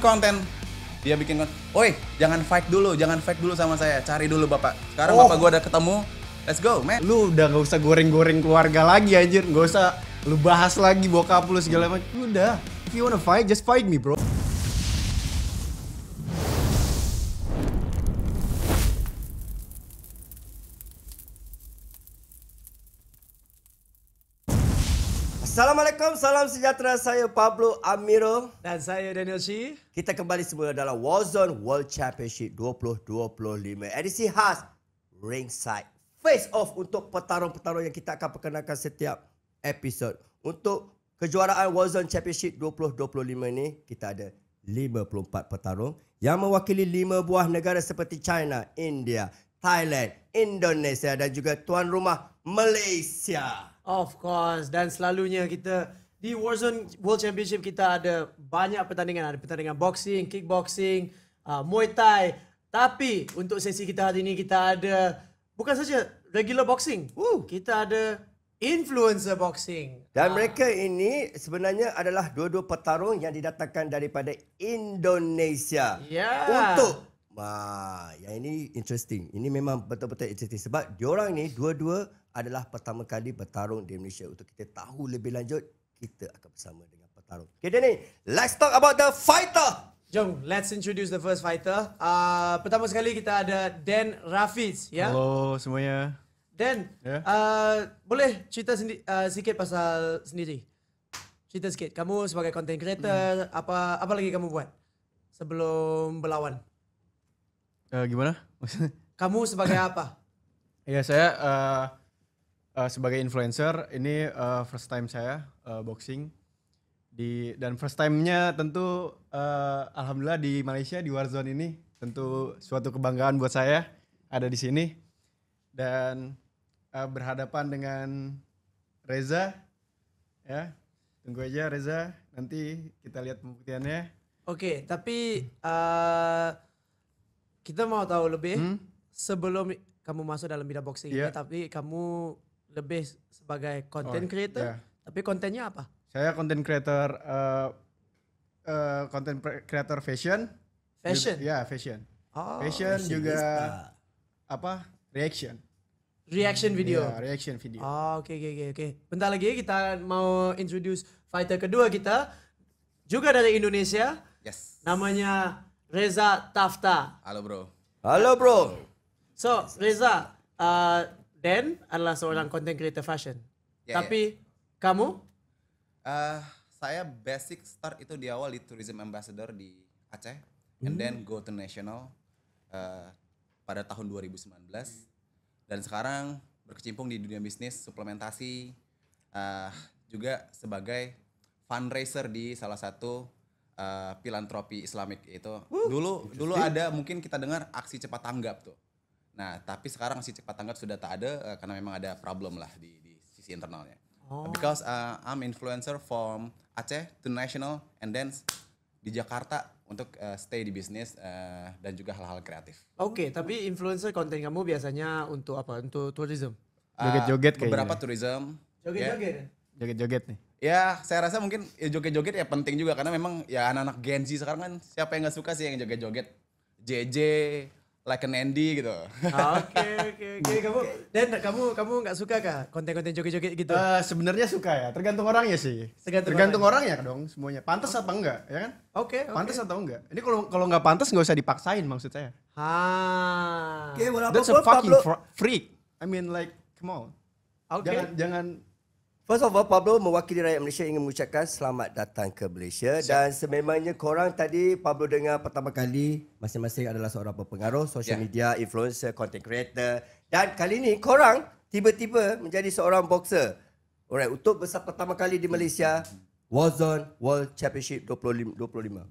konten. Dia bikin konten. Oi, jangan fight dulu sama saya. Cari dulu bapak. Sekarang bapak gua udah ketemu. Let's go, man. Lu udah gak usah goreng-goreng keluarga lagi anjir. Gak usah lu bahas lagi bokap lu segala macam. Udah, if you wanna fight, just fight me bro. Assalamualaikum, salam sejahtera. Saya Pablo Amiro. Dan saya Daniel Shi. Kita kembali semula dalam Warzone World Championship 2025. Edisi khas Ringside Face Off untuk petarung-petarung yang kita akan perkenalkan setiap episod. Untuk kejuaraan Warzone Championship 2025 ini, kita ada 54 petarung yang mewakili 5 buah negara seperti China, India, Thailand, Indonesia dan juga tuan rumah Malaysia. Of course, dan selalunya kita di Warzone World Championship kita ada banyak pertandingan. Ada pertandingan boxing, kickboxing, Muay Thai. Tapi untuk sesi kita hari ini kita ada bukan saja regular boxing. Kita ada influencer boxing. Dan mereka ini sebenarnya adalah dua-dua petarung yang didatangkan daripada Indonesia. Ya. Untuk yang ini interesting. Ini memang betul-betul interesting sebab diorang ni dua-dua adalah pertama kali bertarung di Malaysia. Untuk kita tahu lebih lanjut, kita akan bersama dengan petarung. Okay, Danny, let's talk about the fighter. Jom, let's introduce the first fighter. Pertama sekali kita ada Dan Rafiz, ya. Halo semuanya. Dan, boleh cerita sikit pasal sendiri? Cerita sikit. Kamu sebagai content creator, apa lagi kamu buat sebelum berlawan? Gimana? Kamu sebagai apa? Ya saya sebagai influencer ini first time saya boxing dan first time-nya tentu alhamdulillah di Malaysia di Warzone ini tentu suatu kebanggaan buat saya ada di sini dan berhadapan dengan Reza ya. Tunggu aja Reza, nanti kita lihat pembuktiannya. Oke, tapi kita mau tahu lebih sebelum kamu masuk dalam bidang boxing ini, tapi kamu lebih sebagai content creator. Tapi kontennya apa? Saya content creator fashion. Fashion? Ya, fashion. Oh, fashion juga apa? Reaction. Reaction video. Ya, reaction video. Oh, oke. Bentar lagi kita mau introduce fighter kedua kita. Juga dari Indonesia. Yes. Namanya Reza Tafta. Halo bro. Halo bro. So, Reza, Dan adalah seorang content creator fashion. Tapi kamu? Saya basic start itu di awal di tourism ambassador di Aceh. And then go to national pada tahun 2019. Dan sekarang berkecimpung di dunia bisnis, suplementasi. Juga sebagai fundraiser di salah satu filantropi Islamik itu. Dulu ada mungkin kita dengar aksi cepat tanggap tuh. Nah, tapi sekarang aksi cepat tanggap sudah tak ada karena memang ada problem lah di sisi internalnya. Because I'm influencer from Aceh to national and then di Jakarta untuk stay di bisnis dan juga hal-hal kreatif. Oke, tapi influencer konten kamu biasanya untuk apa? Untuk tourism? Joget-joget kayaknya. Beberapa tourism. Joget-joget? Joget-joget nih. Ya, saya rasa mungkin joget-joget ya penting juga karena memang ya anak-anak Gen Z sekarang kan siapa yang nggak suka sih yang joget-joget JJ, Like an Andy gitu. Oke. Kamu nggak suka kah konten-konten joget-joget gitu? Sebenarnya suka ya, tergantung orangnya sih. Tergantung orangnya dong semuanya. Pantas apa enggak, ya kan? Oke. Pantas atau enggak? Ini kalau nggak pantas nggak usah dipaksain maksud saya. Okay, That's a fucking freak. I mean like, come on. Oke. Jangan. First of all, Pablo mewakili rakyat Malaysia ingin mengucapkan selamat datang ke Malaysia. Dan sememangnya korang tadi Pablo dengar pertama kali masing-masing adalah seorang berpengaruh, social media, influencer, content creator. Dan kali ini korang tiba-tiba menjadi seorang boxer. Alright, untuk besar pertama kali di Malaysia, Warzone World Championship 2025.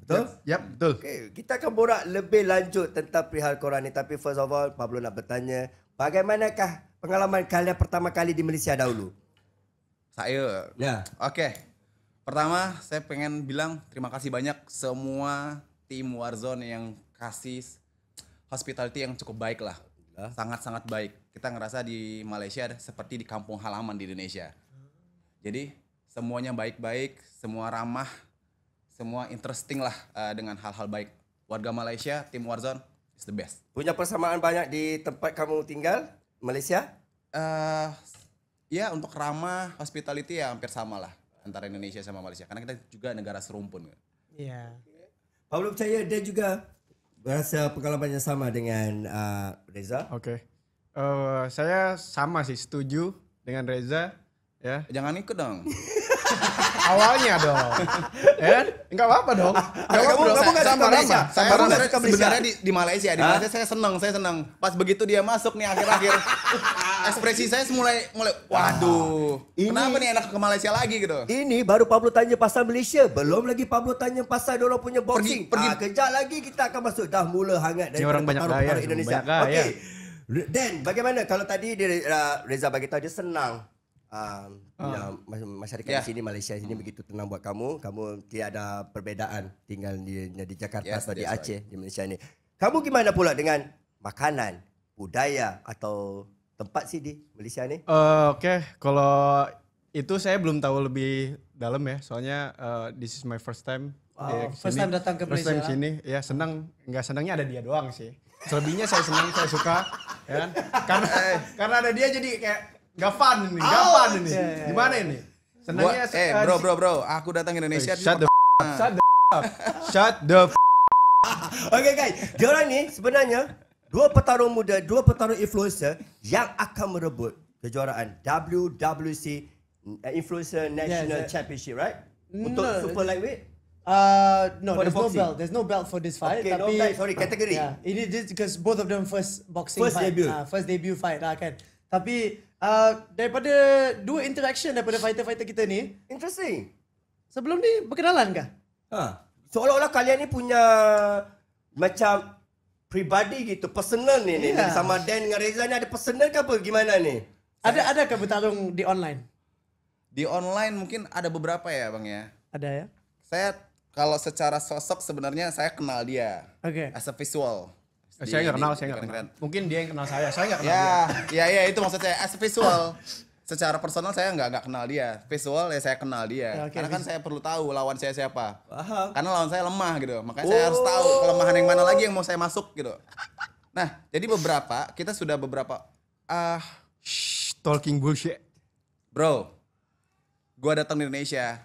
Betul? Yap, betul. Okay, kita akan borak lebih lanjut tentang perihal korang ni. Tapi first of all, Pablo nak bertanya, bagaimanakah pengalaman kalian pertama kali di Malaysia dahulu? Saya. Ya. Oke. Pertama, saya pengen bilang terima kasih banyak semua tim Warzone yang kasih hospitality yang cukup baik lah. Sangat-sangat baik. Kita ngerasa di Malaysia seperti di kampung halaman di Indonesia. Jadi semuanya baik-baik, semua ramah, semua interesting lah dengan hal-hal baik. Warga Malaysia, tim Warzone is the best. Punya persamaan banyak di tempat kamu tinggal, Malaysia? Ya untuk ramah, hospitality ya hampir sama lah antara Indonesia sama Malaysia. Karena kita juga negara serumpun. Iya. Pablo percaya dia juga berasa pengalaman yang sama dengan Reza. Oke. Saya sama sih, setuju dengan Reza. Ya. Jangan ikut dong. Awalnya dong. Ya, enggak apa-apa dong. Enggak apa-apa dong. kamu nggak suka Malaysia? Saya Kamu nggak suka Malaysia? sebenarnya di Malaysia, saya seneng. Pas begitu dia masuk nih akhir-akhir, ekspresi saya mulai waduh. Kenapa nih enak ke Malaysia lagi gitu? Ini baru Pablo tanya pasal Malaysia. Belum lagi Pablo tanya pasal diorang punya boxing. Pergi. Kejap lagi kita akan masuk. Dah mula hangat dari orang banyak gaya, Indonesia. banyak gaya. Okey. Dan bagaimana kalau tadi Reza bagi tahu dia senang. Masyarakat di sini Malaysia sini begitu tenang buat kamu tidak ada perbezaan tinggal di Jakarta atau di Aceh di Malaysia ni. Kamu gimana pula dengan makanan, budaya atau tempat sih di Malaysia ni? Oke, kalau itu saya belum tahu lebih dalam ya, soalnya this is my first time. First time datang ke First time Malaysia. sini, ya senang. Nggak senangnya ada dia doang sih. Selebihnya saya senang, saya suka, ya kan? Karena ada dia jadi kayak gak fun ini. Gimana ini? Senangnya Bro, aku datang ke Indonesia. Shut the Okay guys, diorang ni sebenarnya dua petarung muda, dua petarung influencer yang akan merebut kejuaraan WWC Influencer National Championship, right? Untuk No, super lightweight. No, For the there's no boxing. belt. There's no belt for this fight. Okay, no tapi, belt, sorry, category. Yeah, it is because both of them first boxing First fight. debut. First debut fight lah kan. Tapi daripada dua interaction daripada fighter-fighter kita ni, Interesting. sebelum ni berkenalan kah? Seolah-olah kalian ni punya macam pribadi gitu, personal ni. Yeah. Sama Dan dengan Reza ni ada personal ke apa gimana ni? Adakah bertarung di online? Di online mungkin ada beberapa ya Bang ya. Ada ya? Saya kalau secara sosok sebenarnya saya kenal dia. Oke. As a visual. Saya nggak kenal, keren-keren. Mungkin dia yang kenal saya nggak kenal dia. Ya itu maksud saya as a visual. Secara personal saya nggak kenal dia. Visual ya saya kenal dia. Ya, oke, Karena kan saya perlu tahu lawan saya siapa. Paham. Karena lawan saya lemah gitu. Makanya saya harus tahu kelemahan yang mana lagi yang mau saya masuk gitu. Nah, jadi kita sudah beberapa Talking bullshit. bro. Gua datang di Indonesia.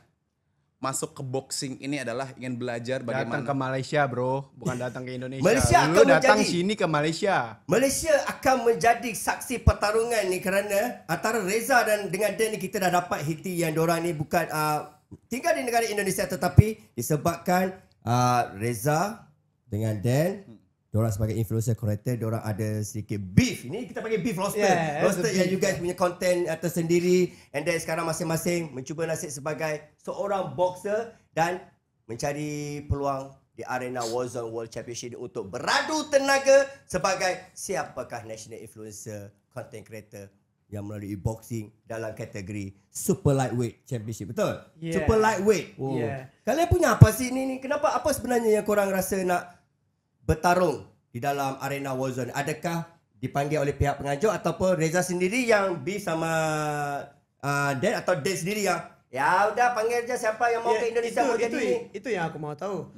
Masuk ke boxing ini adalah ingin belajar Datang bagaimana ke Malaysia bro, bukan datang ke Indonesia. Malaysia Lu akan datang menjadi- sini ke Malaysia. Malaysia akan menjadi saksi pertarungan ni kerana antara Reza dan dengan Dan ni kita dah dapat hiti yang diorang ni bukan tinggal di negara Indonesia tetapi disebabkan Reza dengan Dan diorang sebagai influencer creator diorang ada sedikit beef. Ini kita panggil beef roster. Yeah, Roster it's a yang beef, juga punya konten tersendiri and then sekarang masing-masing mencuba nasib sebagai seorang boxer dan mencari peluang di arena Warzone World Championship ini untuk beradu tenaga sebagai siapakah national influencer content creator yang melalui boxing dalam kategori super lightweight championship, betul? Yeah. Super lightweight. Yeah. Kalian punya apa sih ni? Kenapa apa sebenarnya yang korang rasa nak bertarung di dalam arena Warzone? Adakah dipanggil oleh pihak pengajuk ataupun Reza sendiri yang beef sama Dan atau Dan sendiri yang ya udah panggil je siapa yang mau ke Indonesia mau jadi ni? Itu yang aku mau tahu.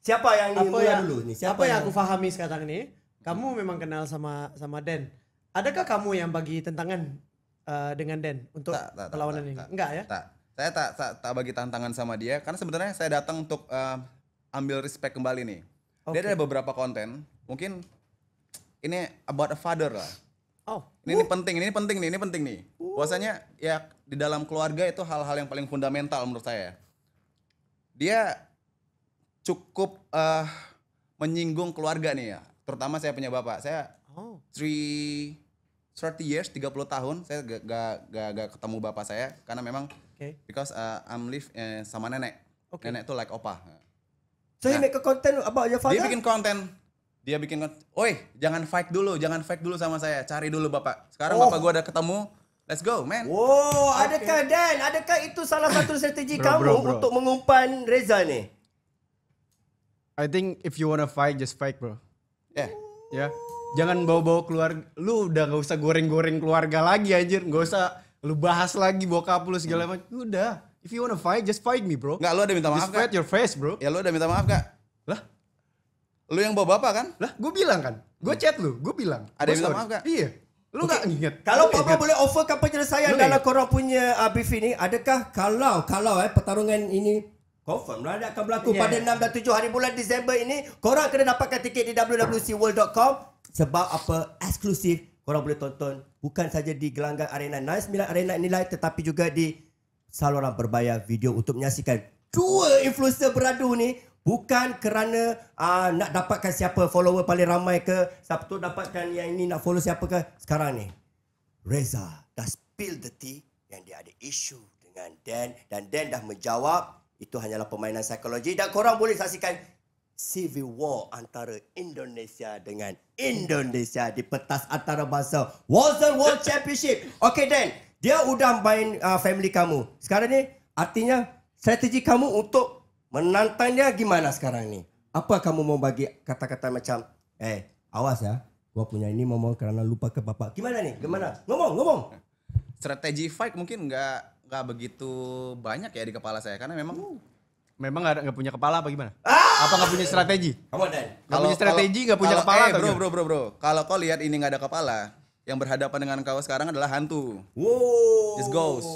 Siapa yang ni mula dulu ni? Siapa apa yang aku fahami sekarang ni, kamu memang kenal sama Dan. Adakah kamu yang bagi tentangan dengan Dan untuk perlawanan ini? Enggak ya? Saya tak bagi tantangan sama dia karena sebenarnya saya datang untuk ambil respect kembali nih. Dia ada beberapa konten, mungkin ini about a father lah. Oh. Ini penting nih. Bahwasanya ya di dalam keluarga itu hal-hal yang paling fundamental menurut saya. Dia cukup menyinggung keluarga nih ya. Terutama saya punya bapak. Saya 30 years, 30 tahun saya gak ketemu bapak saya karena memang because I'm live sama nenek. Nenek tuh like opa. So he make a content about your father? Dia bikin konten. Oi, jangan fake dulu sama saya. Cari dulu bapak. Sekarang bapak gua udah ketemu. Let's go, man. Wow, adakah Dan? Adakah itu salah satu strategi kamu untuk mengumpan Reza ni? I think if you wanna fight, just fight bro. Ya. Jangan bawa-bawa keluarga. Lu udah gak usah goreng-goreng keluarga lagi anjir. Gak usah lu bahas lagi bokap lu segala macam. Udah. If you wanna fight, just fight me, bro. Enggak, lu ada minta maaf Just fight gak? your face, bro. Ya lu ada minta maaf gak? Lah, Lu yang bawa bapak kan? gue bilang kan. Gue chat lu, gue bilang. Ada Gua yang minta sorry. maaf gak? Iya. Lu nggak inget? Kalau Lu Pablo inget? boleh offerkan penyelesaian Lu dalam ingat? korang punya beef ini, adakah kalau pertarungan ini confirm lah dia akan berlaku pada 6 dan 7 hari bulan Disember ini, korang kena dapatkan tiket di www.world.com sebab apa? Eksklusif. Korang boleh tonton bukan saja di gelanggang Arena 99 Arena Nilai tetapi juga di saluran berbayar video untuk menyaksikan dua influencer beradu ni. Bukan kerana nak dapatkan siapa follower paling ramai ke, siapa tu dapatkan yang ini nak follow siapa ke. Sekarang ni Reza dah spill the tea yang dia ada isu dengan Dan dan Dan dah menjawab itu hanyalah permainan psikologi dan korang boleh saksikan civil war antara Indonesia dengan Indonesia di pentas antarabangsa Warzone World Championship. Okay Dan, dia udah main family kamu. Sekarang ni artinya strategi kamu untuk menantang dia gimana sekarang ni? Apa kamu mau bagi kata-kata macam awas ya, gua punya ini mau kerana lupa ke bapak. Gimana nih? Gimana? Ngomong. Strategi fight mungkin nggak begitu banyak ya di kepala saya karena Memang nggak punya kepala apa gimana? Apa nggak punya strategi? Come on Dan. Nggak punya strategi, nggak punya kalau- kepala atau bro, gimana? bro. Kalau kau lihat ini nggak ada kepala, yang berhadapan dengan kau sekarang adalah hantu. Wow. Just goes.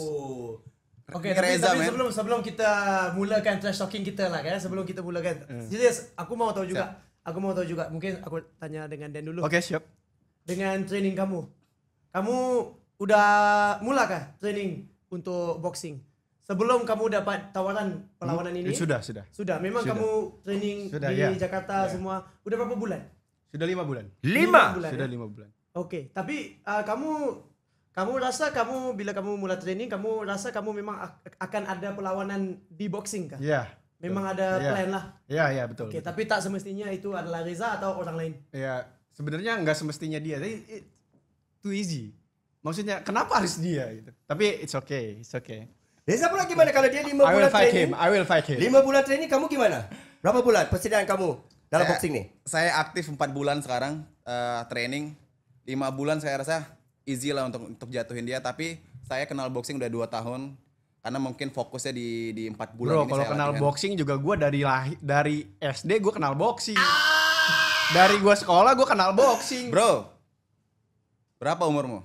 Okay, Ini tapi Reza, man. sebelum kita mulakan trash talking kita lah kan, sebelum kita mulakan. Serius, aku mau tahu juga. Aku mau tahu juga. Mungkin aku tanya dengan Dan dulu. Oke, siap. Dengan training kamu. Kamu udah mulakah training untuk boxing? Sebelum kamu dapat tawaran perlawanan ini? Sudah. Sudah. Memang Sudah. kamu training Sudah, di ya. Jakarta semua. Udah berapa bulan? Sudah 5 bulan. 5. bulan. Sudah Ya? 5 bulan. Okey, tapi kamu rasa bila kamu mula training, kamu rasa kamu memang akan ada perlawanan di boxing kah? Iya. Memang ada Iya. plan lah. Iya, betul. Okey, tapi tak semestinya itu adalah Reza atau orang lain. Ya, sebenarnya nggak semestinya dia. Tapi too easy. Maksudnya kenapa harus dia gitu. Tapi it's okay. Reza pula gimana kalau dia 5 I will bulan fight training? him. I will fight him. 5 bulan training kamu gimana? Berapa bulan persediaan kamu dalam Saya- boxing ni? Saya aktif 4 bulan sekarang training. 5 bulan saya rasa easy lah untuk jatuhin dia. Tapi saya kenal boxing udah 2 tahun. Karena mungkin fokusnya di 4 bulan Bro, ini kalau saya kenal latihan. boxing juga gue dari SD gue kenal boxing. Dari gue sekolah gue kenal boxing. Bro, berapa umurmu?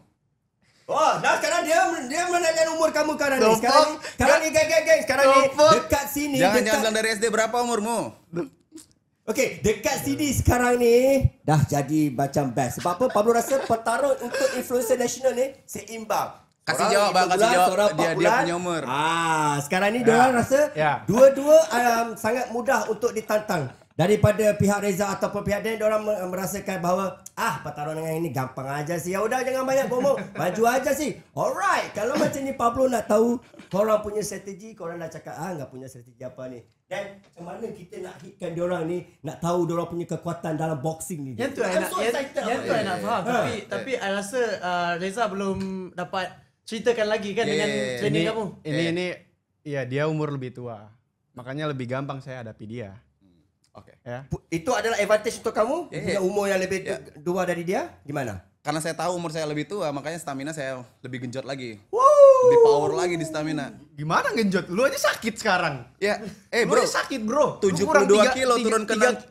Oh, nah sekarang dia menanyakan umur kamu sekarang ni. The Sekarang fuck? ni, geng. Sekarang ni The fuck? dekat sini. Jangan bilang dari SD berapa umurmu? Okey, dekat sini sekarang ni dah jadi macam best. Sebab apa? Pablo rasa pertarung untuk influencer nasional ni seimbang. Kasih Orang jawab, Bang, 5 kasih bulan, jawab. seorang 4 Dia bulan. punya umur. Sekarang ni Ya. diorang rasa Ya. dua-dua sangat mudah untuk ditantang. Daripada pihak Reza ataupun pihak Dan, diorang merasakan bahawa pertarungan dengan ini gampang aja sih. Ya udah jangan banyak ngomong, maju aja sih. Alright, kalau macam ni Pablo nak tahu korang punya strategi, korang dah cakap enggak punya strategi apa ni. Dan macam mana kita nak hitkan diorang ni, nak tahu diorang punya kekuatan dalam boxing ni. Yang tu I'm I nak so excited yang about tu I it. nak faham. Tapi I rasa Reza belum dapat ceritakan lagi kan dengan Yeah. training kamu. Ini ya dia umur lebih tua. Makanya lebih gampang saya hadapi dia. Oke. Ya. Itu adalah advantage untuk kamu? Yeah. Punya umur yang lebih tua dari dia? Gimana? Karena saya tahu umur saya lebih tua, makanya stamina saya lebih genjot lagi. Woo! Lebih power lagi di stamina. Gimana genjot? Lu aja sakit sekarang. Ya, Lu bro, aja sakit, bro. Lu kurang 72 tiga- kilo tiga- turun ke tiga-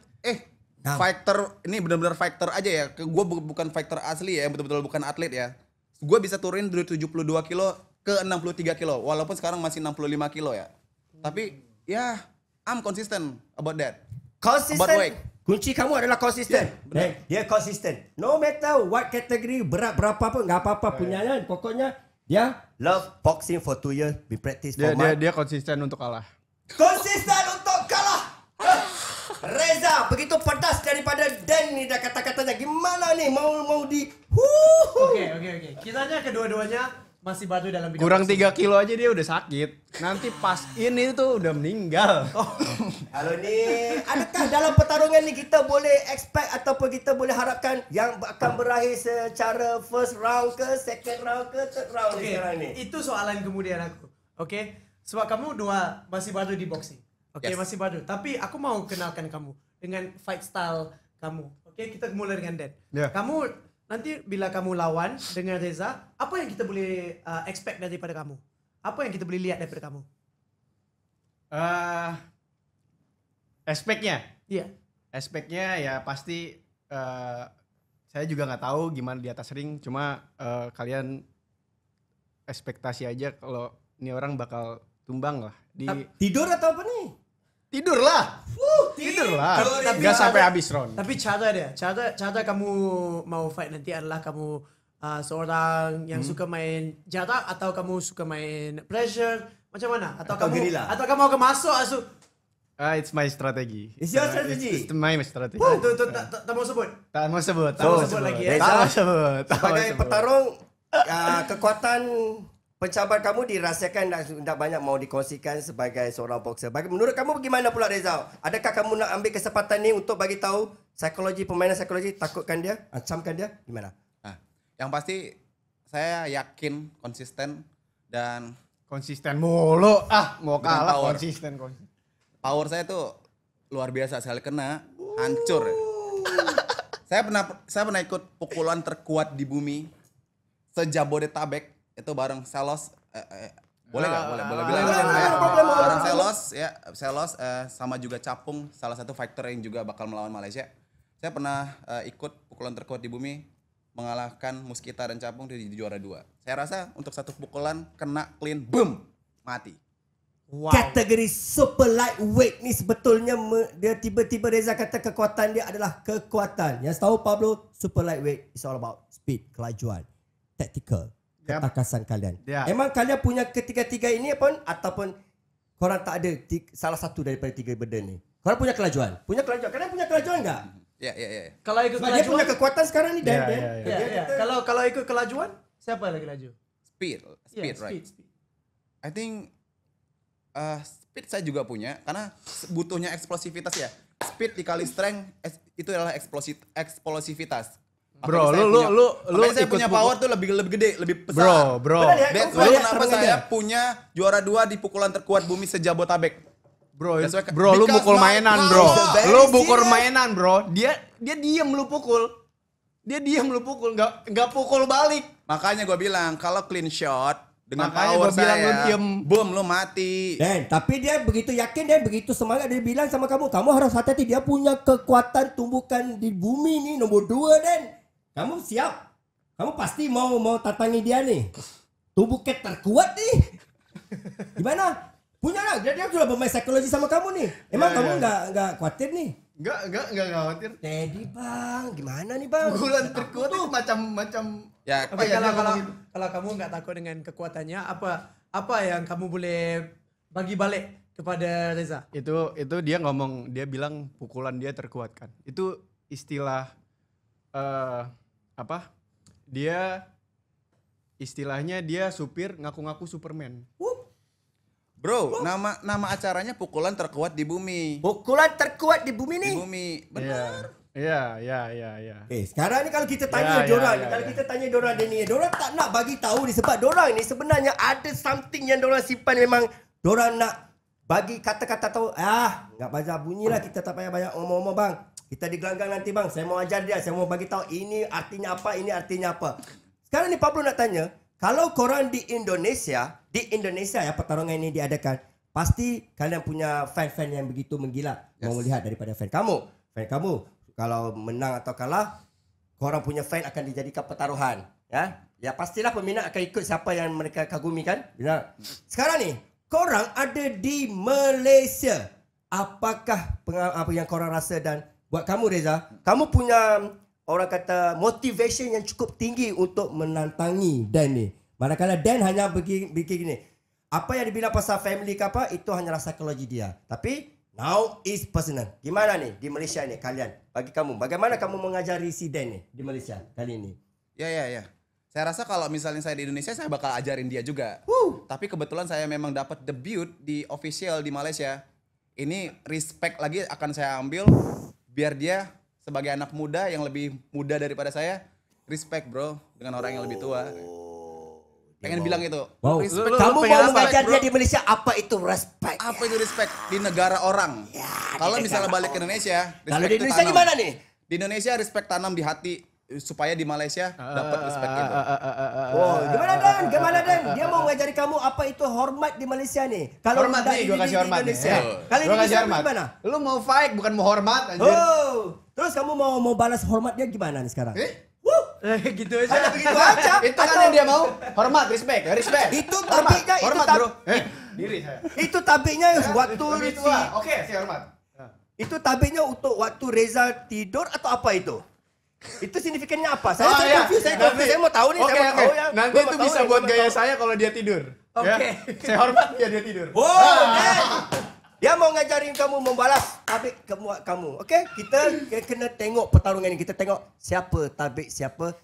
fighter, ini benar-benar fighter aja ya. Gue bukan fighter asli ya, betul-betul bukan atlet ya. Gue bisa turunin dari 72 kilo ke 63 kilo, walaupun sekarang masih 65 kilo ya. Tapi ya, I'm consistent about that. About Konsisten. weight. Kunci kamu adalah konsisten. benar. Dia konsisten. No matter what category, berat berapa pun, enggak apa-apa punyanya. Pokoknya dia love boxing for 2 years, be practice for Dia konsisten untuk kalah. Konsisten untuk kalah. Reza, begitu pedas daripada Dan ni dah kata-katanya. Gimana ni? Mau di Okey. Kiranya kedua-duanya masih batu dalam bidang Kurang boxing. 3 kilo aja dia udah sakit. Nanti pas ini tuh udah meninggal. Kalau ni, adakah dalam pertarungan ni kita boleh expect ataupun kita boleh harapkan yang akan berakhir secara first round ke, second round ke, third round ni Okey, sekarang ni? itu soalan kemudian aku. Okey, sebab kamu dua masih baru di boxing. Okey, Yes. masih baru. Tapi aku mau kenalkan kamu dengan fight style kamu. Okey, kita mulai dengan Dan. Ya. Kamu nanti bila kamu lawan dengan Reza, apa yang kita boleh expect daripada kamu? Apa yang kita boleh lihat daripada kamu? Aspeknya, Iya. aspeknya ya pasti saya juga nggak tahu gimana di atas ring. Cuma kalian ekspektasi aja kalau ini orang bakal tumbang lah di Tidur atau apa nih? tidur lah. Tidur lah. Tapi Nggak sampai cara- habis round. Tapi cara kamu mau fight nanti adalah kamu seorang yang suka main jarak atau kamu suka main pressure macam mana? Atau Atau kamu guerrilla? atau kamu akan masuk asu? It's my strategy. It's your strategy? It's my strategy. Itu tak mau sebut. Tak mau sebut. Tak mau sebut lagi ya. Reza, Tak mau sebut. tak mau Sebagai sebut. petarung, kekuatan pencabar kamu dirahsiakan tak banyak mau dikongsikan sebagai seorang boxer. Menurut kamu bagaimana pula Reza? Adakah kamu nak ambil kesempatan ni untuk bagi tahu psikologi permainan psikologi, takutkan dia, ancamkan dia, gimana? Nah, yang pasti saya yakin, konsisten, dan Konsisten mulu. Mau Dengan kalah power. konsisten. power saya tuh luar biasa, sekali kena hancur. Saya pernah ikut pukulan terkuat di bumi sejabodetabek itu bareng Selos. Boleh nggak? Boleh bilang. Bareng Selos sama juga Capung, salah satu fighter yang juga bakal melawan Malaysia. Saya pernah ikut pukulan terkuat di bumi, mengalahkan Muskita dan Capung di juara 2. Saya rasa untuk satu pukulan kena clean, boom, mati. Wow. Kategori super lightweight ni sebetulnya dia tiba-tiba Reza kata kekuatan dia adalah kekuatan. Yang tahu Pablo, super lightweight is all about speed, kelajuan, tactical, ketakasan kalian. Yep. Emang kalian punya ketiga-tiga ini ataupun korang tak ada salah satu daripada tiga benda ni? Korang punya kelajuan? Kalian punya kelajuan enggak? Ya. Kalau ikut Sebab dia punya kelajuan, kekuatan sekarang ni Dan. Ya, Dan. ya, ya. ya. Kalau ikut kelajuan, siapa lagi laju? Speed, Ya, right? speed. I think speed saya juga punya karena butuhnya eksplosivitas ya. Speed dikali strength itu adalah eksplosivitas. Bro, Makanya lu saya ikut punya power tuh lebih gede, lebih besar. Bro. Benar ya? That's Kamu why lihat kenapa terangnya saya dia. punya juara 2 di pukulan terkuat bumi sejabotabek. Bro, That's why- lu because pukul my mainan, power bro. very Lu pukul serious. mainan, bro. Dia diam lu pukul. Dia diam lu pukul, enggak pukul balik. Makanya gue bilang kalau clean shot dengan Makanya power gua bilang saya, lu diem. boom, lu mati. Dan tapi dia begitu yakin dan begitu semangat dia bilang sama kamu harus hati-hati, dia punya kekuatan tumbukan di bumi ni nombor 2 Dan. Kamu siap? Kamu pasti mau tantangi dia nih. Tumbukan terkuat nih. Gimana? Punya lah, dia sudah bermain psikologi sama kamu nih. Emang Ya, kamu ya. enggak khawatir nih? Enggak khawatir. Teddy bang, gimana nih bang? Pukulan terkuat tuh macam Ya, Oke, ya, kalau kamu nggak takut dengan kekuatannya, apa yang kamu boleh bagi balik kepada Reza? itu dia ngomong, dia bilang pukulan dia terkuat kan. Itu istilah Dia istilahnya dia supir ngaku-ngaku Superman. bro, nama acaranya pukulan terkuat di bumi. Pukulan terkuat di bumi Di nih. bumi, benar. Iya. Sekarang ni kalau kita tanya kalau kita tanya dorang dia ni, dorang tak nak bagi tahu ni sebab dorang ni sebenarnya ada something yang dorang simpan, memang dorang nak bagi kata-kata tahu. Enggak banyak bunyilah, kita tak payah banyak omong-omong bang. Kita digelanggang nanti bang. Saya mau ajar dia, saya mau bagi tahu ini artinya apa, ini artinya apa. Sekarang ni Pablo nak tanya, kalau korang di Indonesia ya pertarungan ini diadakan, pasti kalian punya fan-fan yang begitu menggila. Mau melihat daripada fan kamu. Fan kamu kalau menang atau kalah, korang punya fan akan dijadikan pertaruhan, ya. Ya pastilah peminat akan ikut siapa yang mereka kagumi kan? Benar. Sekarang ni, korang ada di Malaysia. Apakah apa yang korang rasa, dan buat kamu Reza, kamu punya orang kata motivation yang cukup tinggi untuk menantangi Dan ni. Manakala Dan hanya bikin gini. Apa yang dibilang pasal family ke apa, itu hanyalah psikologi dia. Tapi now is personal. Gimana nih di Malaysia ni kalian? Bagi kamu, bagaimana kamu mengajari si Dan ni di Malaysia kali ini? Ya. Saya rasa kalau misalnya saya di Indonesia, saya bakal ajarin dia juga. Tapi kebetulan saya memang dapat debut di official di Malaysia. Ini respect lagi akan saya ambil biar dia sebagai anak muda yang lebih muda daripada saya, respect bro dengan orang yang lebih tua. Pengen bilang itu. Wow. Respect. Kamu pengen mau apa, mengajar bro? dia di Malaysia apa itu respect? Apa itu respect di negara orang? Kalau di misalnya negara balik ke Indonesia, Kalau respect di itu Indonesia tanam. gimana nih? Di Indonesia respect tanam di hati. supaya di Malaysia dapat respect itu. Oh, gimana Dan? Dia mau ngajari kamu apa itu hormat di Malaysia nih. Kalau Hormat tidak nih, gua di kasih hormat nih. Indonesia. Kali Gua ini kasih hormat. gimana? Lu mau fight bukan mau hormat anjir. Oh, terus kamu mau balas hormat dia gimana nih sekarang? Gitu aja. Hanya begitu aja. Itu kan yang dia mau. Hormat, respect. Itu tabiknya, itu Hormat, bro. Diri saya. itu tabiknya waktu Lebih si, tua. Oke, saya hormat. itu tabiknya untuk waktu Reza tidur atau apa itu? Itu signifikannya apa? Saya iya. confused, saya mau tahu nih, Oke, saya mau tahu ya. Nanti Gua itu mau tahu bisa nih, buat gua mau gaya tahu. saya kalau dia tidur. Oke. Ya. Saya hormat dia tidur. Wow, Dan. Dia mau ngajarin kamu membalas tabik kamu. Okey, kita kena tengok pertarungan ini. Kita tengok siapa tabik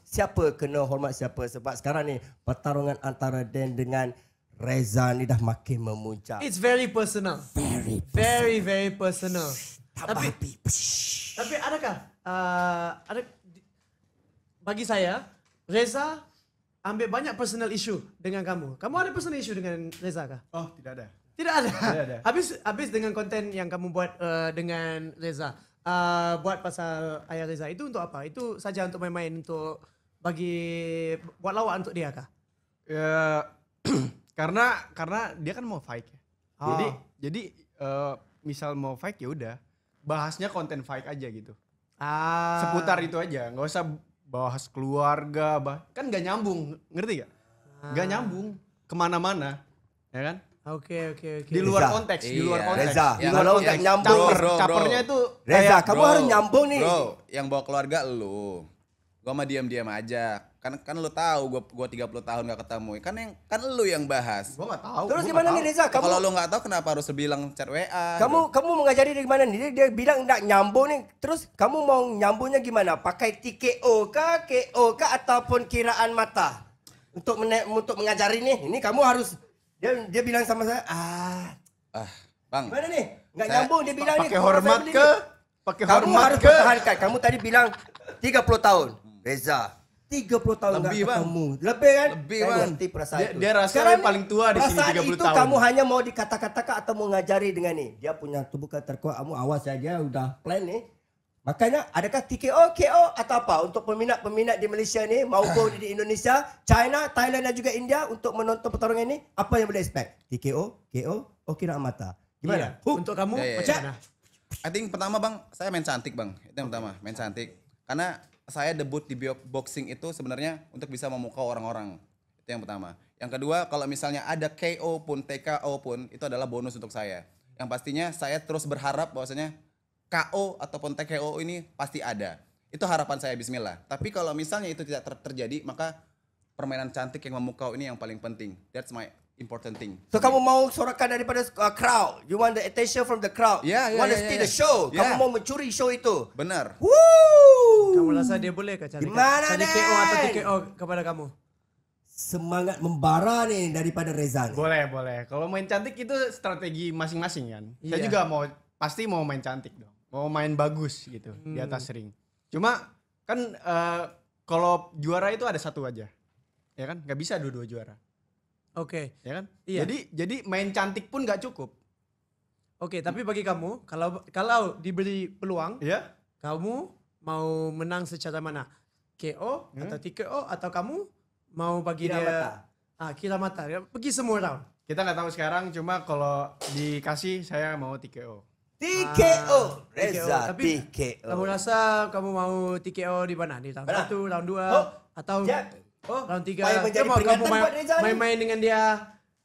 siapa kena hormat siapa. Sebab sekarang ni pertarungan antara Dan dengan Reza ni dah makin memuncak. It's very personal. Very personal. Tapi adakah ada bagi saya Reza ambil banyak personal issue dengan kamu. Kamu ada personal issue dengan Reza kah? Oh, tidak ada. Tidak ada. Tidak ada. Habis dengan konten yang kamu buat dengan Reza. Buat pasal ayah Reza itu untuk apa? Itu saja untuk main-main untuk buat lawak untuk dia kah? Ya, karena dia kan mau fight ya. Jadi misal mau fight ya udah bahasnya konten fight aja gitu. Seputar itu aja, nggak usah bahas keluarga, kan nggak nyambung, ngerti gak? Nggak nyambung kemana-mana, ya kan? Oke. Di luar Reza. konteks, di luar Iya. konteks. Reza, Di luar kalau konteks. nggak nyambung, bro. Capernya itu Reza, kayak, kamu harus nyambung nih. Bro, yang bawa keluarga lu. Gua mah diam-diam aja. Kan lu tahu gua 30 tahun gak ketemu. Kan lu yang bahas. gua nggak tahu. Terus gua gimana nggak nih tahu. Reza? Kamu Kalau lu nggak tahu kenapa harus bilang chat WA? kamu mengajari dia gimana nih? Dia bilang nak nyambung nih. Terus kamu mau nyambungnya gimana? Pakai TKO kah, KO kah ataupun kiraan mata? Untuk mengajari nih. Ini kamu harus dia bilang sama saya, Bang. gimana nih? Nggak Saya- nyambung dia bilang Pakai nih. hormat family ke? nih. Pakai Kamu hormat harus ke? pertahankan. Kamu tadi bilang 30 tahun. Reza, 30 tahun nggak Lebih, Bang. ketemu. Lebih kan? Lebih, Saya Bang. ngerti perasaan Dia- itu. dia rasa Sekarang dia paling tua di sini, perasaan 30 itu tahun. kamu hanya mau dikata-katakan atau mau ngajari dengan nih. Dia punya tubuh terkuat, kamu awas saja udah plan nih. Makanya adakah TKO, KO atau apa untuk peminat-peminat di Malaysia ni maupun di Indonesia, China, Thailand dan juga India untuk menonton pertarungan ini, apa yang boleh expect? TKO, KO, kiraan mata. Gimana? Iya. Untuk kamu Ya, ya, macam ya. mana? I think pertama bang, saya main cantik bang. Itu yang pertama, main cantik. Karena saya debut di boxing itu sebenarnya untuk bisa memukau orang-orang. Itu yang pertama. Yang kedua, kalau misalnya ada KO pun, TKO pun, itu adalah bonus untuk saya. Yang pastinya saya terus berharap bahwasanya KO ataupun TKO ini pasti ada. Itu harapan saya, bismillah. Tapi kalau misalnya itu tidak terjadi, maka permainan cantik yang memukau ini yang paling penting. That's my important thing. So kamu mau sorakan daripada crowd. You want the attention from the crowd. Ya, ya, want to ya, steal ya. the show. Ya. Kamu mau mencuri show itu. Benar. Woo! Kamu rasa dia boleh ke cari Gimana, KO atau Dan? TKO kepada kamu? Semangat membara nih daripada Reza. Boleh. Kalau main cantik itu strategi masing-masing kan. Saya Iya. juga pasti mau main cantik dong. Mau main bagus gitu di atas ring. Cuma kan kalau juara itu ada satu aja. Ya kan? Gak bisa dua-dua juara. Oke. Ya kan? Iya. Jadi main cantik pun gak cukup. Oke, tapi bagi kamu kalau diberi peluang, Ya? kamu mau menang secara mana? KO atau TKO atau kamu mau bagi Kira dia mata. kira mata. Ya, pergi semua round. Kita nggak tahu sekarang, cuma kalau dikasih saya mau TKO. TKO. Reza, Tapi TKO. kamu rasa kamu mau TKO di mana? Di round Mana? 1, round 2 Oh, atau Jack. round 3? Supaya menjadi Kamu peringatan main- buat Reza nih. main-main dengan dia.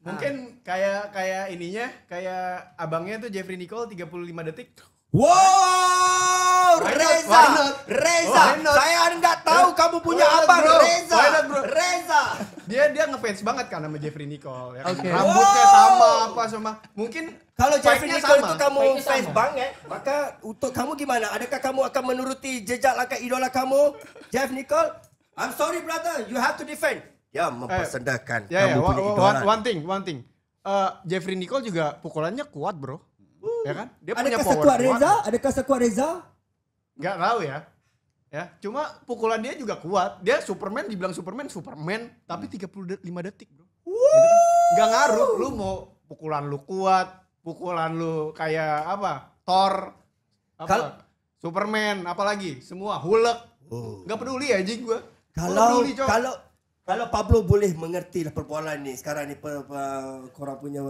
Mungkin kayak ininya, kayak abangnya tuh Jeffrey Nicole 35 detik. Wow, Why not? Reza, Why not? Reza, Why not? saya nggak tahu kamu punya Why not, abang bro? Reza, Why not, bro? Reza. Dia ngefans banget kan sama Jeffrey Nicole. Ya kan? Oke. Rambutnya Wow. sama apa sama. Mungkin Kalau Jeffrey fight-nya Nicole sama, itu kamu fight-nya fans sama. banget, maka untuk kamu gimana? Adakah kamu akan menuruti jejak langkah idola kamu, Jeff Nicole? I'm sorry brother, you have to defend. Ya, mempersendakan. Ya, kamu punya idola. one thing. Jeffrey Nicole juga pukulannya kuat, bro. Ya kan? Dia punya Adakah power sekuat kuat. Reza? Adakah sekuat Reza? Nggak tahu ya. Ya, cuma pukulan dia juga kuat. Dia Superman, dibilang Superman, tapi 35 detik, bro. Gitu kan? Nggak ngaruh, lu mau pukulan lu kuat, pukulan lu kayak apa? Thor, apa? Kal- Superman, apalagi semua Hulk. Nggak peduli anjing gue. Kalau Pablo boleh mengerti lah perbualan ni sekarang ni korang punya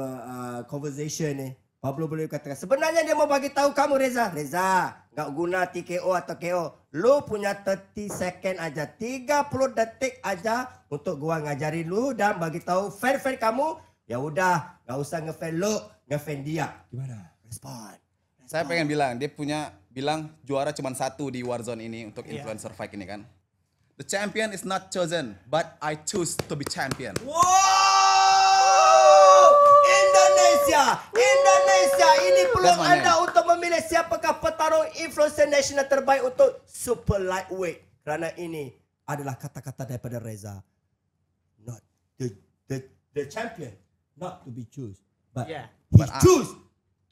conversation ni. Pablo boleh katakan sebenarnya dia mau bagi tahu kamu Reza enggak guna TKO atau KO. Lu punya 30 second aja, 30 detik aja untuk gua ngajarin lu dan bagi tahu fan-fan kamu. Ya udah, enggak usah ngefan lu, ngefan dia. Gimana? Respon. Saya pengen bilang, dia bilang juara cuma satu di Warzone ini untuk influencer fight ini kan. The champion is not chosen, but I choose to be champion. Wow! Indonesia, ini peluang That's my anda untuk memilih siapakah petarung influencer nasional terbaik untuk super lightweight. Kerana ini adalah kata-kata daripada Reza. Not the champion, not to be choose, but he choose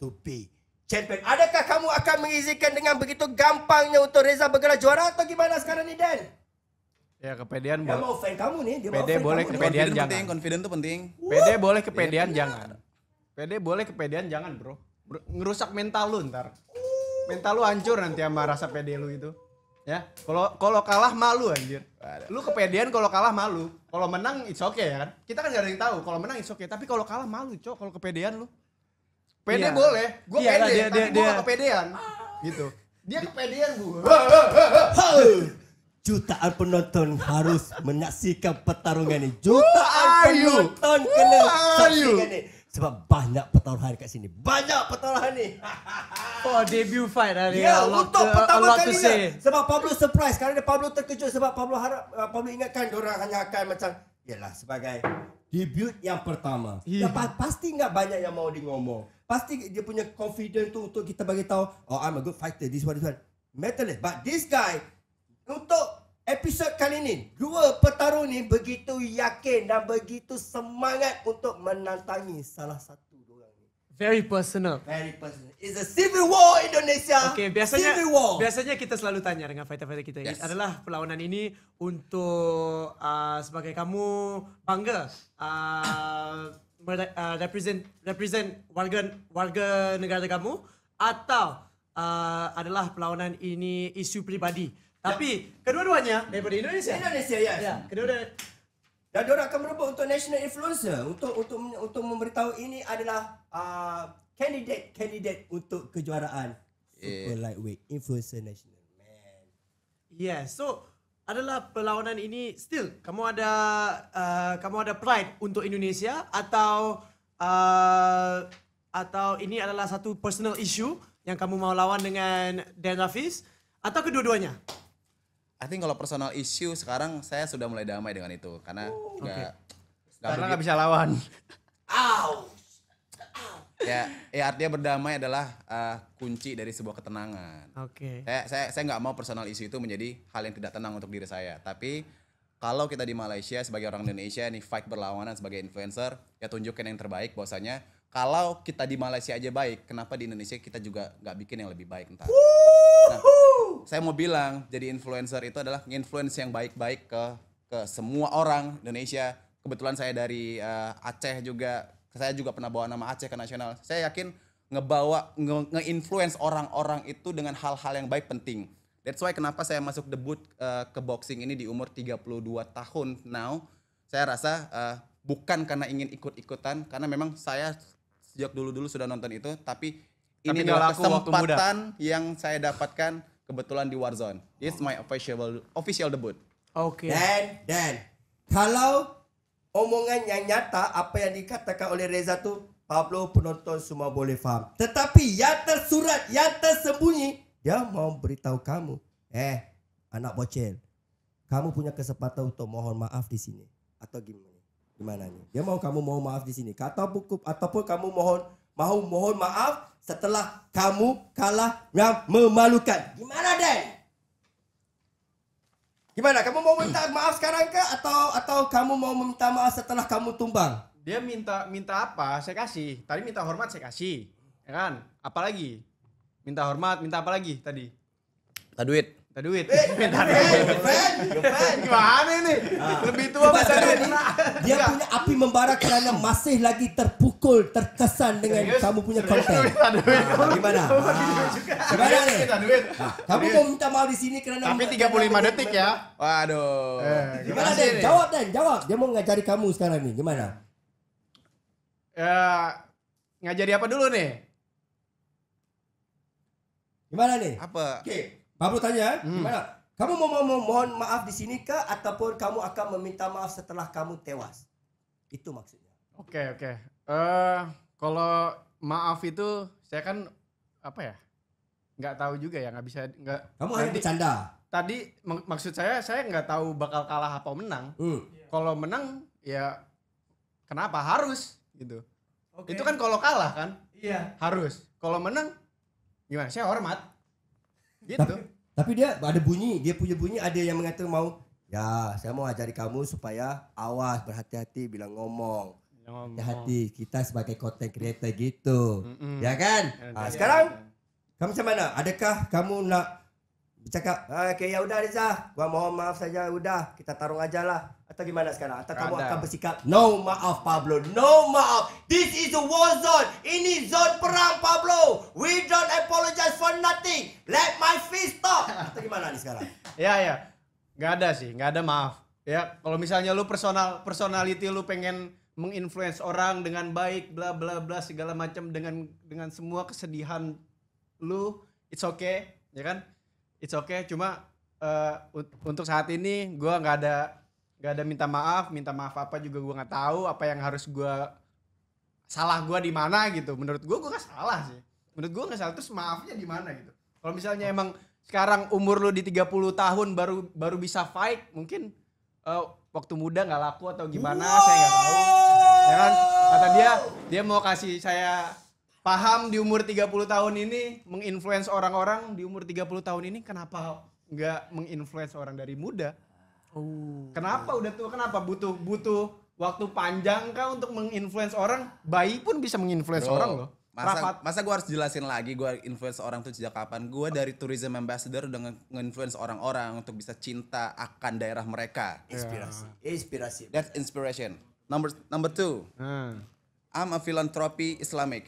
to be champion. Adakah kamu akan mengizinkan dengan begitu gampangnya untuk Reza bergelar juara atau gimana sekarang ni Dan? Ya kepedean Dia boleh. mau fan kamu ni, dia mau Pede fan boleh, kamu ni. kepedean Confident jangan. penting, confident tuh penting. Pede boleh, kepedean jangan. Pede boleh, kepedean jangan bro. Ngerusak mental lu ntar. Mental lu hancur nanti sama rasa pede lu itu. Ya, kalau kalah malu anjir. Lu kepedean kalau kalah malu. Kalau menang it's okay ya kan. Kita kan gak ada yang tahu. Kalau menang it's okay. Tapi kalau kalah malu cok. Kalau kepedean lu. Pede Iya. boleh. Gue Iya, pede. Tapi gue dia- gak kepedean. Gitu. Dia kepedean gue. Jutaan penonton harus menyaksikan pertarungan ni. Jutaan Ayu. penonton kena Ayu. saksikan ni. Sebab banyak pertaruhan kat sini. Banyak pertaruhan ni. Oh, debut fight lah dia. Ya, A lot untuk to- a pertama lot to kalinya. say. Sebab Pablo surprise. Kerana Pablo terkejut. Sebab Pablo harap, Pablo ingatkan diorang hanya akan macam, yalah sebagai debut yang pertama. Ya, pasti enggak banyak yang mau dia ngomong. Pasti dia punya confidence tu untuk kita bagi tahu, oh I'm a good fighter, this one. Metalist. But this guy, untuk episod kali ni, dua petarung ni begitu yakin dan begitu semangat untuk menantangi salah satu diorang ni. Very personal. Very personal. It's a civil war Indonesia. Okay, civil war. biasanya kita selalu tanya dengan fighter-fighter kita Yes. adalah perlawanan ini untuk sebagai kamu bangga represent warga negara kamu atau adalah perlawanan ini isu peribadi. Tapi kedua-duanya daripada Indonesia. Indonesia, yes. Ya, kedua-duanya. Dan diorang akan merebut untuk national influencer untuk memberitahu ini adalah candidate untuk kejuaraan super lightweight influencer national. Man. Yeah, so adalah perlawanan ini still kamu ada pride untuk Indonesia atau ini adalah satu personal issue yang kamu mau lawan dengan Dan Rafiz atau kedua-duanya? I think kalau personal issue sekarang saya sudah mulai damai dengan itu karena Karena gak bisa lawan. ya artinya berdamai adalah kunci dari sebuah ketenangan. Oke. Saya nggak mau personal issue itu menjadi hal yang tidak tenang untuk diri saya. Tapi kalau kita di Malaysia sebagai orang Indonesia nih fight berlawanan sebagai influencer, ya tunjukkan yang terbaik bahwasanya kalau kita di Malaysia aja baik, kenapa di Indonesia kita juga nggak bikin yang lebih baik ntar? Nah, saya mau bilang jadi influencer itu adalah nge-influence yang baik-baik ke semua orang Indonesia. Kebetulan saya dari Aceh juga, saya juga pernah bawa nama Aceh ke nasional. Saya yakin nge-influence orang-orang itu dengan hal-hal yang baik penting. That's why kenapa saya masuk debut ke boxing ini di umur 32 tahun now. Saya rasa bukan karena ingin ikut-ikutan, karena memang saya sejak dulu-dulu sudah nonton itu, tapi ini nggak adalah laku waktu muda. kesempatan yang saya dapatkan kebetulan di Warzone. It's my official debut. Oke. Dan kalau omongan yang nyata apa yang dikatakan oleh Reza tu Pablo penonton semua boleh faham. Tetapi yang tersurat, yang tersembunyi, dia mau beritahu kamu, anak bocil, kamu punya kesempatan untuk mohon maaf di sini atau gimana? Gimana ni? Dia mau kamu mohon maaf di sini ataupun kamu mohon maaf setelah kamu kalah yang memalukan. Gimana Dan? Gimana? Kamu mau minta maaf sekarang ke atau kamu mau minta maaf setelah kamu tumbang? Dia minta apa, saya kasih. Tadi minta hormat, saya kasih. Ya kan? Apalagi? Minta hormat, minta apa lagi tadi? Minta duit. Minta duit. Fan. Gimana ini? Lebih tua Sebab minta sekarang duit. ni dia punya api membara kerana masih lagi terpukul, terkesan dengan kamu punya konten. Gimana? Gimana ni? Minta duit. Kamu mau minta maaf di sini kerana Tapi 35 detik ya. Waduh. Gimana Den? Jawab Den, jawab. Dia mau ngajari kamu sekarang ni. Gimana? Ngajari apa dulu nih? Gimana nih? Apa? Okey, Pablo tanya, gimana? Kamu mau mohon maaf di sini kah ataupun kamu akan meminta maaf setelah kamu tewas? Itu maksudnya. Oke. Kalau maaf itu saya kan apa ya? Nggak tahu juga ya, nggak bisa nggak. Kamu hanya bercanda. Tadi maksud saya nggak tahu bakal kalah apa menang. Kalau menang ya kenapa harus gitu. Oke. Itu kan kalau kalah kan Iya. harus. Kalau menang gimana? Saya hormat. Gitu. Tapi dia ada bunyi, dia punya bunyi ada yang mengatakan mau, ya saya mau ajari kamu supaya awas, berhati-hati bila ngomong. Hati-hati, kita sebagai content creator gitu. Ya kan? Sekarang kamu macam mana? Adakah kamu nak bercakap, okay, ya udah Reza, gua mohon maaf saja, udah kita tarung aja lah. Atau gimana sekarang? Atau kamu akan bersikap, no maaf Pablo, no maaf. This is a war zone. Ini zone perang Pablo. We don't apologize for nothing. Let my fist stop. Atau gimana nih sekarang? Ya. Nggak ada sih, nggak ada maaf. Ya, kalau misalnya lu personality lu pengen menginfluence orang dengan baik, bla bla bla segala macam dengan semua kesedihan lu, it's okay, ya kan? It's okay, cuma untuk saat ini gua nggak ada minta maaf apa juga gua nggak tahu apa yang harus salah gua di mana gitu. Menurut gua nggak salah sih. Menurut gua nggak salah, terus maafnya di mana gitu. Kalau misalnya emang sekarang umur lu di 30 tahun baru bisa fight, mungkin waktu muda nggak laku atau gimana, saya nggak tahu. Ya kan? Kata dia mau kasih saya paham di umur 30 tahun ini menginfluence orang-orang di umur 30 tahun ini, kenapa nggak menginfluence orang dari muda? Kenapa udah tua? Kenapa butuh waktu panjang kah untuk menginfluence orang? Bayi pun bisa menginfluence orang loh. Masa gue harus jelasin lagi gue influence orang tuh sejak kapan? Gue dari tourism ambassador udah nge-influence orang-orang untuk bisa cinta akan daerah mereka. Inspirasi. That's inspiration. Number two, I'm a philanthropy Islamic.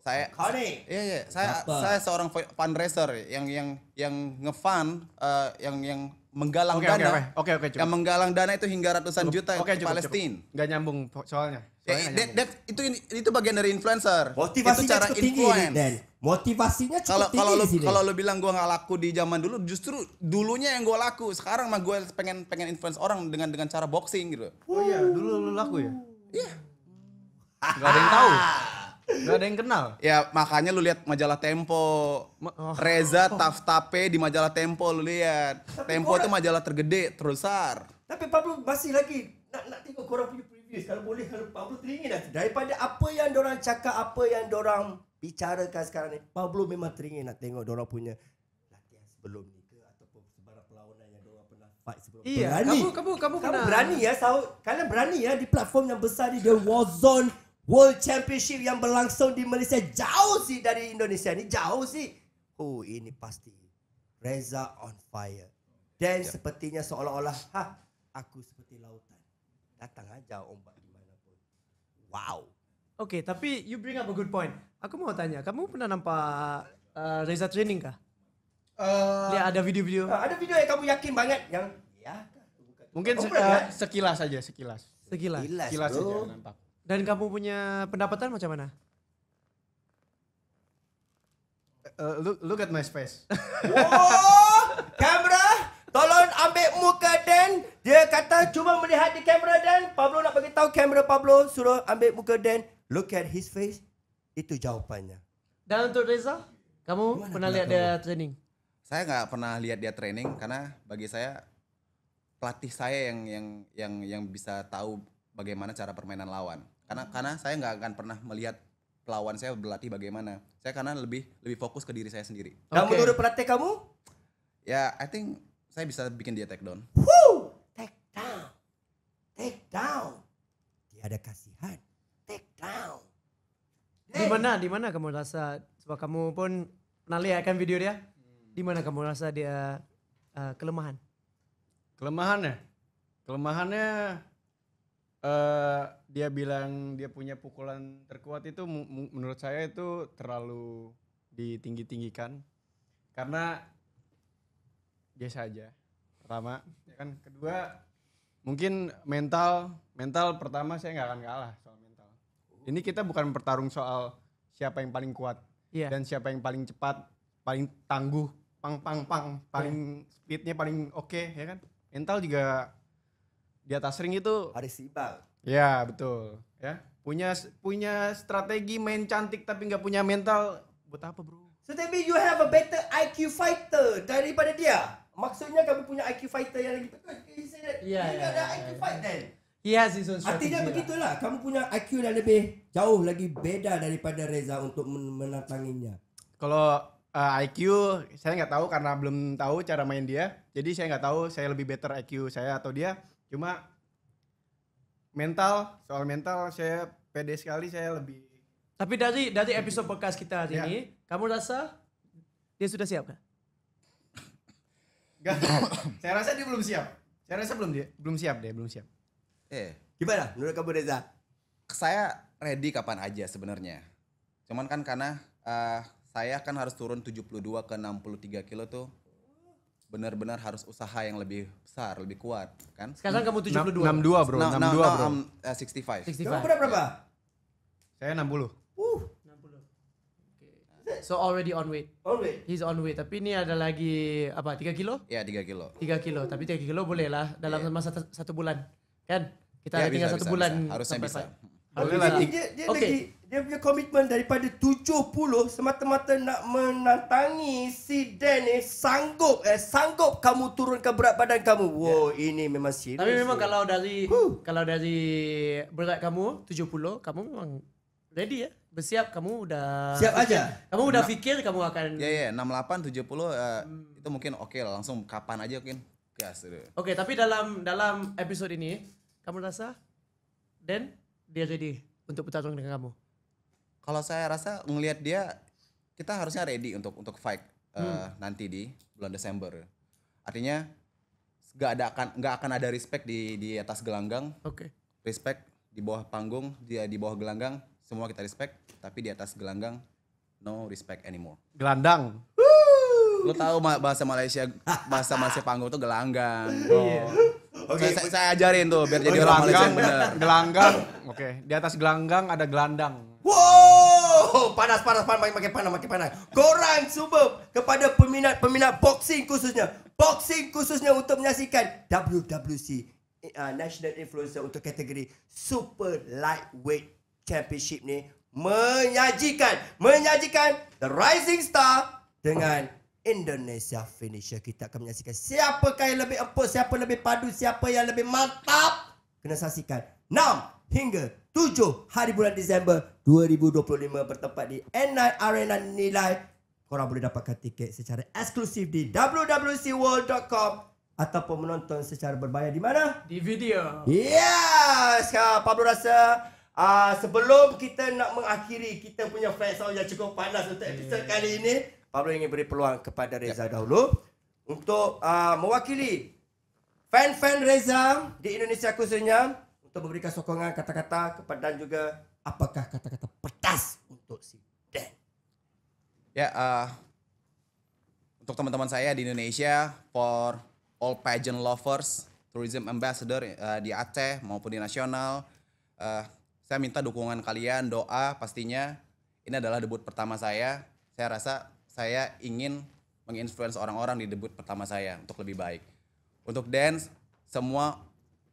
Saya seorang fundraiser yang nge-fund yang menggalang dana. Oke, yang menggalang dana itu hingga ratusan juta ke Palestina. Nggak nyambung soalnya. Itu bagian dari influencer. Motivasinya itu cara cukup tinggi influence. Dan motivasinya cukup tinggi di sini. Kalau lu bilang gua nggak laku di zaman dulu, justru dulunya yang gua laku. Sekarang mah gua pengen influence orang dengan cara boxing gitu. Oh iya, dulu lu laku ya? Iya. Gak ada yang tahu. Gak ada yang kenal. Ya makanya lu lihat majalah Tempo. Reza Taftape di majalah Tempo lu lihat. Tempo itu majalah tergede, terbesar. Tapi Pablo masih lagi nak tengok korang punya previews. Kalau boleh, kalau Pablo teringin dah. Daripada apa yang dorang cakap, apa yang dorang bicarakan sekarang ni, Pablo memang teringin nak tengok dorang punya latihan sebelum ni ke ataupun sebarang perlawanan yang dorang pernah fight sebelum. Iya, berani. kamu pernah berani ya, kalian berani ya di platform yang besar ni, The Warzone World Championship yang berlangsung di Malaysia. Jauh sih dari Indonesia ni, jauh sih. Oh, ini pasti Reza on fire. Dan sepertinya seolah-olah, aku seperti lautan. Datang aja ombak di mana pun. Wow. Okay, tapi you bring up a good point. Aku mau tanya, kamu pernah nampak Reza training kah? Lihat ada video-video. Ada video yang kamu yakin banget yang Mungkin sekilas saja, sekilas. Sekilas saja nampak. Dan kamu punya pendapatan macam mana? Look at my face. Oh, kamera, tolong ambil muka Dan. Dia kata cuma melihat di kamera Dan. Pablo nak bagi tahu kamera Pablo suruh ambil muka Dan. Look at his face. Itu jawapannya. Dan untuk Reza, kamu pernah lihat dia training? Saya nggak pernah lihat dia training karena bagi saya pelatih saya yang bisa tahu bagaimana cara permainan lawan. Karena saya nggak akan pernah melihat pelawan saya berlatih bagaimana. Saya karena lebih fokus ke diri saya sendiri. Dan menurut pelatih kamu? Ya, I think saya bisa bikin dia take down. Woo! Take down. Tiada kasihan. Take down. Di mana kamu rasa, sebab kamu pun pernah lihat kan video dia? Di mana kamu rasa dia kelemahan? Kelemahannya dia bilang dia punya pukulan terkuat itu menurut saya itu terlalu ditinggi-tinggikan karena biasa aja. Pertama, ya kan. Kedua, mungkin mental pertama saya nggak akan kalah soal mental. Ini kita bukan bertarung soal siapa yang paling kuat dan siapa yang paling cepat, paling tangguh, paling speednya paling oke, ya kan. Mental juga di atas ring itu Harus seimbang. ya betul ya, punya strategi main cantik tapi nggak punya mental buat apa bro? So that means you have a better IQ fighter daripada dia. Maksudnya kamu punya IQ fighter yang lagi betul. You say that you ada IQ fight then. He has his own strategy. Artinya begitulah, kamu punya IQ yang lebih jauh lagi beda daripada Reza untuk menantanginya. Kalau IQ saya nggak tahu karena belum tahu cara main dia, jadi saya nggak tahu saya lebih better IQ saya atau dia. Cuma soal mental saya pede sekali, saya lebih. Tapi dari episode podcast kita hari ini, kamu rasa dia sudah siap kan? Gak, saya rasa dia belum siap. Saya rasa belum siap. Gimana menurut kamu Reza? Saya ready kapan aja sebenarnya. Cuman kan karena saya kan harus turun 72 ke 63 kilo tuh benar-benar harus usaha yang lebih besar, lebih kuat kan. Sekarang kamu 72. 62 bro, 62 bro. 65. 65. Kamu berapa? Saya 60. 60. Okay. So already on weight. He's on weight. Tapi ini ada lagi apa? 3 kilo? Ya 3 kilo. 3 kilo. Tapi 3 kilo boleh lah dalam masa 1 bulan. Kan? Kita Ya, tinggal bisa, 1 bulan. bisa. Harusnya sampai bisa. fight. Boleh Harusnya. lah. Dia Okay. lagi dia punya komitmen daripada 70 semata-mata nak menantangi si Dan ni sanggup kamu turunkan berat badan kamu. Wow, ini memang serius. Tapi memang kalau dari berat kamu 70, kamu memang ready ya. Bersiap, kamu udah Siap aja. Kamu udah pikir kamu akan Ya 68 70 itu mungkin oke lah, langsung kapan aja mungkin. Gas gitu. Oke, tapi dalam episode ini kamu rasa Dan dia ready untuk bertarung dengan kamu? Kalau saya rasa ngelihat dia, kita harusnya ready untuk fight nanti di bulan Desember. Artinya nggak akan ada respect di atas gelanggang. Oke. Respect di bawah panggung, dia di bawah gelanggang semua kita respect, tapi di atas gelanggang no respect anymore. Gelandang. Lo tahu bahasa Malaysia panggung itu gelanggang. Oke. Saya ajarin tuh biar jadi orang Malaysia yang benar. Gelanggang. Oke, di atas gelanggang ada gelandang. Wow, panas makin panas. Korang semua kepada peminat boxing khususnya untuk menyaksikan WWC National Influencer untuk kategori Super Lightweight Championship ni menyajikan The Rising Star dengan Indonesia Finisher. Kita akan menyaksikan siapakah yang lebih empuk, siapa lebih padu, siapa yang lebih mantap. Kena saksikan 6 hingga 7 hari bulan Disember 2025 bertempat di N9 Arena Nilai. Korang boleh dapatkan tiket secara eksklusif di www.world.com ataupun menonton secara berbayar di mana? Di video. Yes, Pablo rasa sebelum kita nak mengakhiri kita punya flat sound yang cukup panas untuk episod kali ini, Pablo ingin beri peluang kepada Reza dahulu untuk mewakili fan-fan Reza di Indonesia khususnya untuk memberikan sokongan kata-kata kepada dan juga apakah kata-kata pedas untuk si Dan. Ya, untuk teman-teman saya di Indonesia, for all pageant lovers, tourism ambassador di Aceh maupun di nasional, saya minta dukungan kalian, doa pastinya. Ini adalah debut pertama saya. Saya rasa saya ingin menginfluence orang-orang di debut pertama saya untuk lebih baik. Untuk dance, semua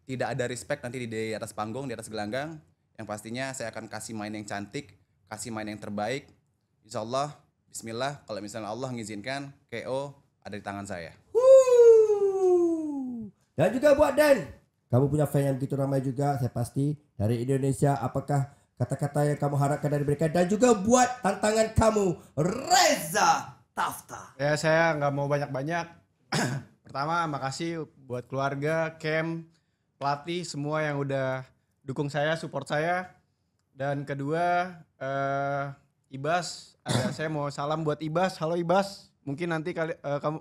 tidak ada respect nanti di atas panggung, di atas gelanggang. Yang pastinya saya akan kasih main yang cantik, kasih main yang terbaik. Insyaallah, bismillah, kalau misalnya Allah mengizinkan, KO ada di tangan saya. Dan juga buat Dan, kamu punya fan yang begitu ramai juga, saya pasti dari Indonesia. Apakah kata-kata yang kamu harapkan dari mereka? Dan juga buat tantangan kamu, Reza Tafta. Ya saya nggak mau banyak-banyak. Pertama makasih buat keluarga, camp, pelatih semua yang udah dukung saya, support saya. Dan kedua Ibas, saya mau salam buat Ibas. Halo Ibas, mungkin nanti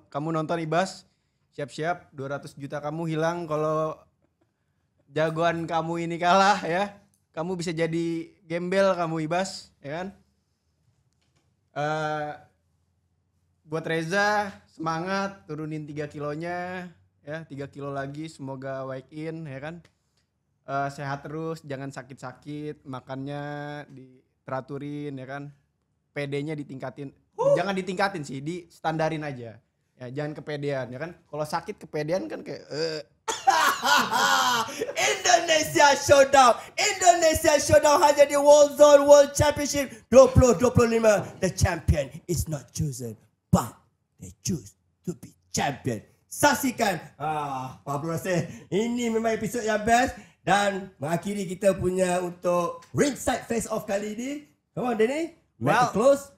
kamu nonton Ibas, siap-siap 200 juta kamu hilang kalau jagoan kamu ini kalah ya. Kamu bisa jadi gembel kamu Ibas, ya kan? Buat Reza, semangat turunin 3 kilonya ya, 3 kilo lagi semoga wake in ya kan. Sehat terus, jangan sakit-sakit, makannya diteraturin ya kan. PD-nya ditingkatin. Jangan ditingkatin sih, di standarin aja. Ya, jangan kepedean ya kan. Kalau sakit kepedean kan kayak Indonesia Showdown hanya di Warzone World Championship 2025. The champion is not chosen, but they choose to be champion. Saksikan. Pablo rasa ini memang episod yang best. Dan mengakhiri kita punya untuk ringside face off kali ini. Come on Danny, make it close.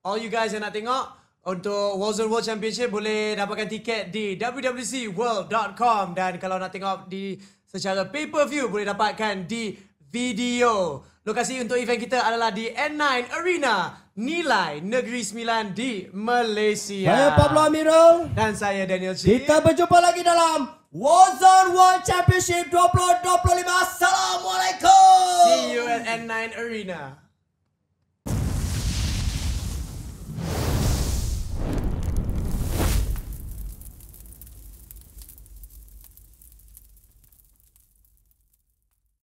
All you guys yang nak tengok untuk Warzone World Championship boleh dapatkan tiket di www.world.com, dan kalau nak tengok di secara pay-per-view boleh dapatkan di video. Lokasi untuk event kita adalah di N9 Arena, Nilai, Negeri Sembilan di Malaysia. Saya Pablo Amirul. Dan saya Daniel Chi. Kita berjumpa lagi dalam Warzone World Championship 2025. Assalamualaikum. See you at N9 Arena.